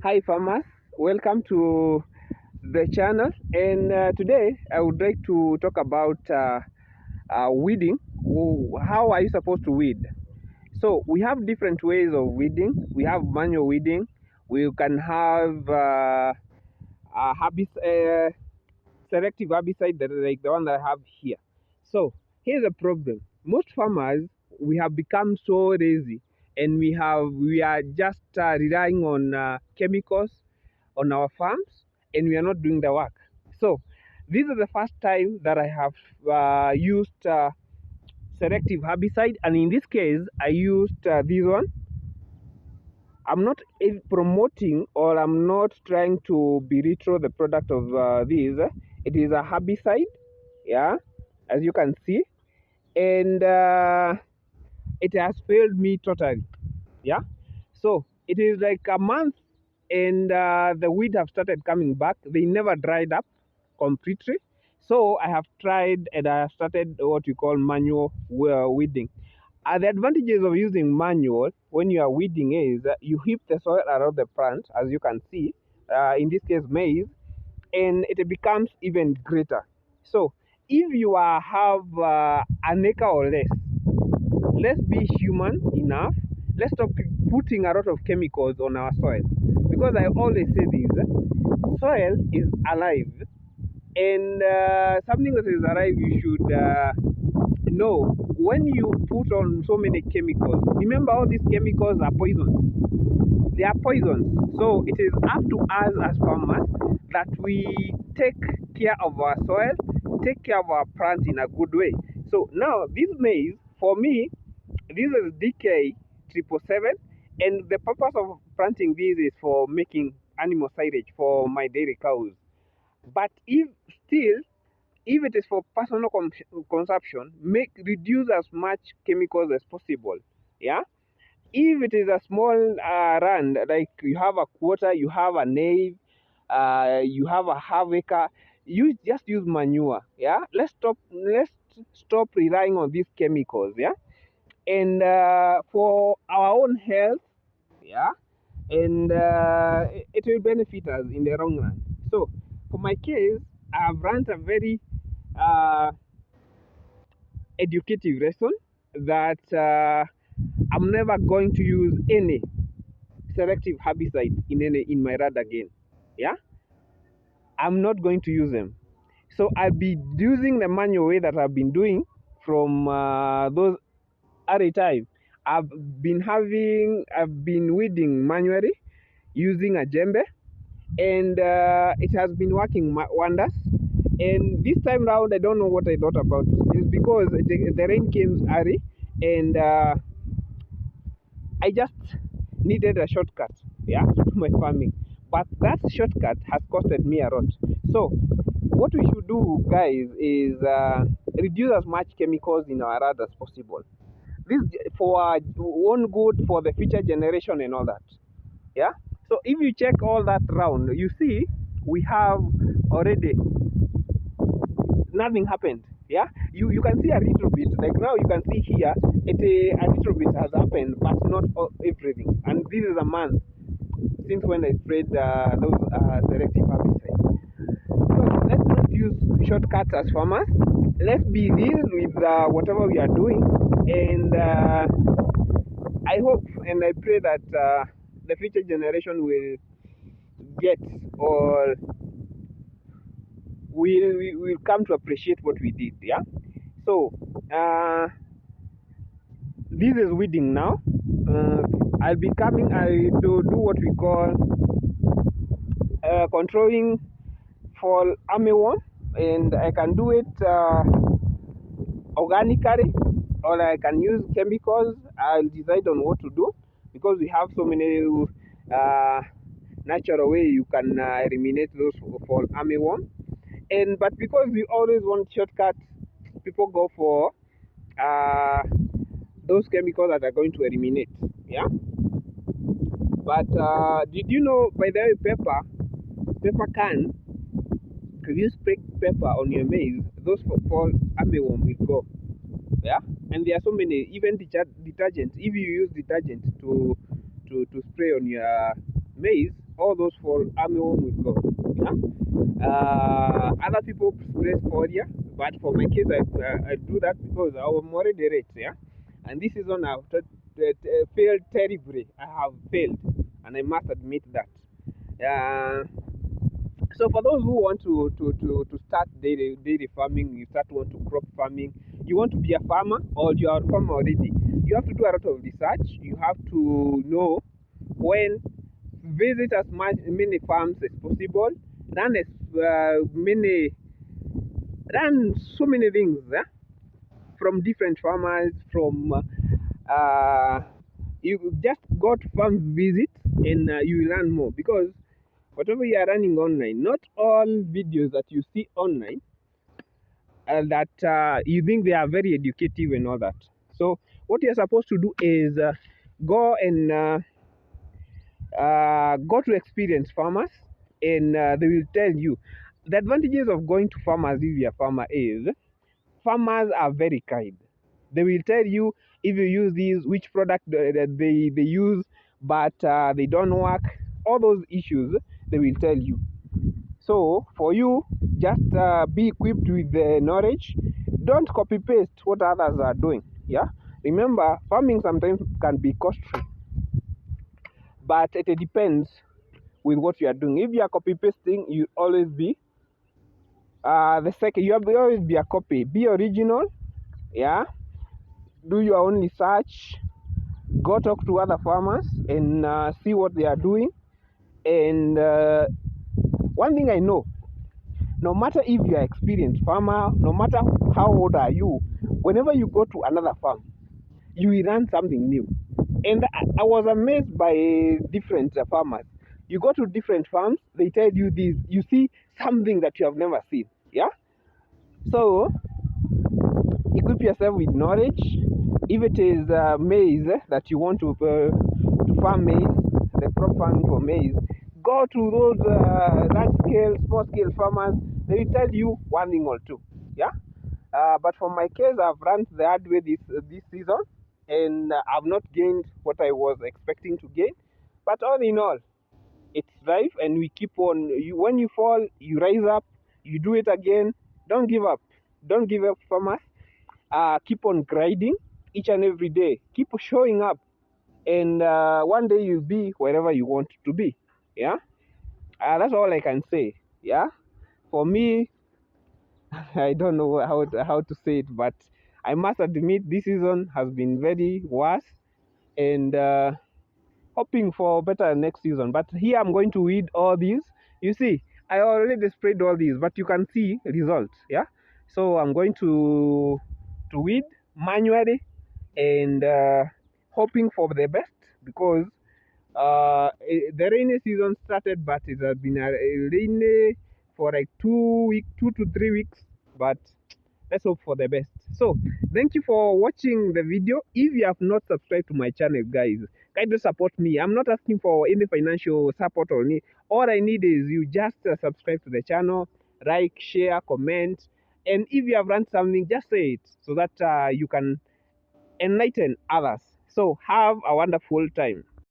Hi farmers, welcome to the channel, and today I would like to talk about weeding. How are you supposed to weed? So we have different ways of weeding. We have manual weeding. We can have selective herbicide, that like the one that I have here. So here's the problem: most farmers, we have become so lazy, and we are just relying on chemicals on our farms, and we are not doing the work. So this is the first time that I have used selective herbicide, and in this case I used this one. I'm not promoting, or I'm not trying to belittle the product of this. It is a herbicide, yeah, as you can see, and it has failed me totally, yeah. So it is like a month, and the weed have started coming back. They never dried up completely. So I have tried, and I have started what we call manual weeding. The advantages of using manual when you are weeding is you heap the soil around the plant, as you can see, in this case maize, and it becomes even greater. So if you have an acre or less, let's be human enough. Let's stop putting a lot of chemicals on our soil, because I always say this: soil is alive, and something that is alive, you should know. When you put on so many chemicals, remember, all these chemicals are poisons. They are poisons. So it is up to us as farmers that we take care of our soil, take care of our plants in a good way. So now this maize, for me, this is DK 777, and the purpose of planting this is for making animal silage for my dairy cows. But if still, if it is for personal consumption, reduce as much chemicals as possible. Yeah. If it is a small rand, like you have a quarter, you have a nave, you have a half acre, you just use manure. Yeah. Let's stop relying on these chemicals. Yeah. And for our own health, yeah, and it will benefit us in the long run. So for my case, I have run a very uh, educative lesson that I'm never going to use any selective herbicide in my rad again. Yeah, I'm not going to use them. So I'll be using the manual way that I've been doing from those early time. I've been weeding manually using a djembe, and it has been working wonders. And this time round, I don't know what I thought about. It's because the rain came early, and I just needed a shortcut, yeah, to my farming. But that shortcut has costed me a lot. So what we should do, guys, is reduce as much chemicals in our rad as possible. This for our own good, for the future generation and all that. Yeah. So if you check all that round, you see we have already nothing happened. Yeah, you can see a little bit, like now you can see here a little bit has happened, but not everything. And this is a month since when I sprayed those selective herbicides. So let's not use shortcuts as farmers. Let's be real with whatever we are doing, and I hope and I pray that the future generation will get, or will come to appreciate what we did. Yeah. So this is weeding now. I'll be coming. I do what we call controlling fall armyworm, and I can do it organically, or I can use chemicals. I'll decide on what to do, because we have so many natural way you can eliminate those fall armyworm. And but because we always want shortcuts, people go for uh, those chemicals that are going to eliminate. Yeah. But did you know, by the way, pepper can, if you spray pepper on your maize, those fall armyworm will go. Yeah. And there are so many, even detergents. If you use detergent to spray on your maize, all those for army home with God. Yeah. Other people stress failure, but for my case, I do that because I'm already rich. Yeah, and this season I've failed terribly. I have failed, and I must admit that. Uh, so for those who want to start dairy farming, you start want to crop farming, you want to be a farmer or you are a farmer already, you have to do a lot of research. You have to know when visit as many farms as possible, run run so many things from different farmers. From you just go to farm visit and you learn more, because whatever you are running online, not all videos that you see online that you think they are very educative and all that. So what you're supposed to do is go and go to experienced farmers, and they will tell you the advantages of going to farmers. If you're a farmer, is farmers are very kind. They will tell you if you use these, which product that they use, but they don't work. All those issues they will tell you. So for you, just be equipped with the knowledge. Don't copy paste what others are doing. Yeah. Remember, farming sometimes can be costly, but it depends with what you are doing. If you are copy pasting, you always be the second. You will always be a copy. Be original. Yeah. Do your own research. Go talk to other farmers and see what they are doing. And one thing I know, no matter if you are experienced farmer, no matter how old are you, whenever you go to another farm, you will learn something new. And I was amazed by different farmers. You go to different farms, they tell you this, you see something that you have never seen. Yeah. So equip yourself with knowledge. If it is maize that you want to farm maize, the crop farming for maize, go to those large scale, small scale farmers. They will tell you one thing or two. Yeah. But for my case, I've run the hard way this season, and I've not gained what I was expecting to gain. But all in all, it's life, and we keep on. When you fall, you rise up. You do it again. Don't give up. Don't give up, farmers. Keep on grinding each and every day. Keep showing up, and one day you'll be wherever you want to be. Yeah. That's all I can say. Yeah. For me, I don't know how to say it, but I must admit this season has been very worse, and hoping for better next season. But here I'm going to weed all these. You see, I already sprayed all these, but you can see results. Yeah, so I'm going to weed manually, and hoping for the best, because the rainy season started, but it has been a rainy for like 2 weeks, 2 to 3 weeks. But let's hope for the best. So thank you for watching the video. If you have not subscribed to my channel, guys, kindly support me. I'm not asking for any financial support or any. All I need is you just subscribe to the channel, like, share, comment, and if you have learned something, just say it, so that you can enlighten others. So have a wonderful time.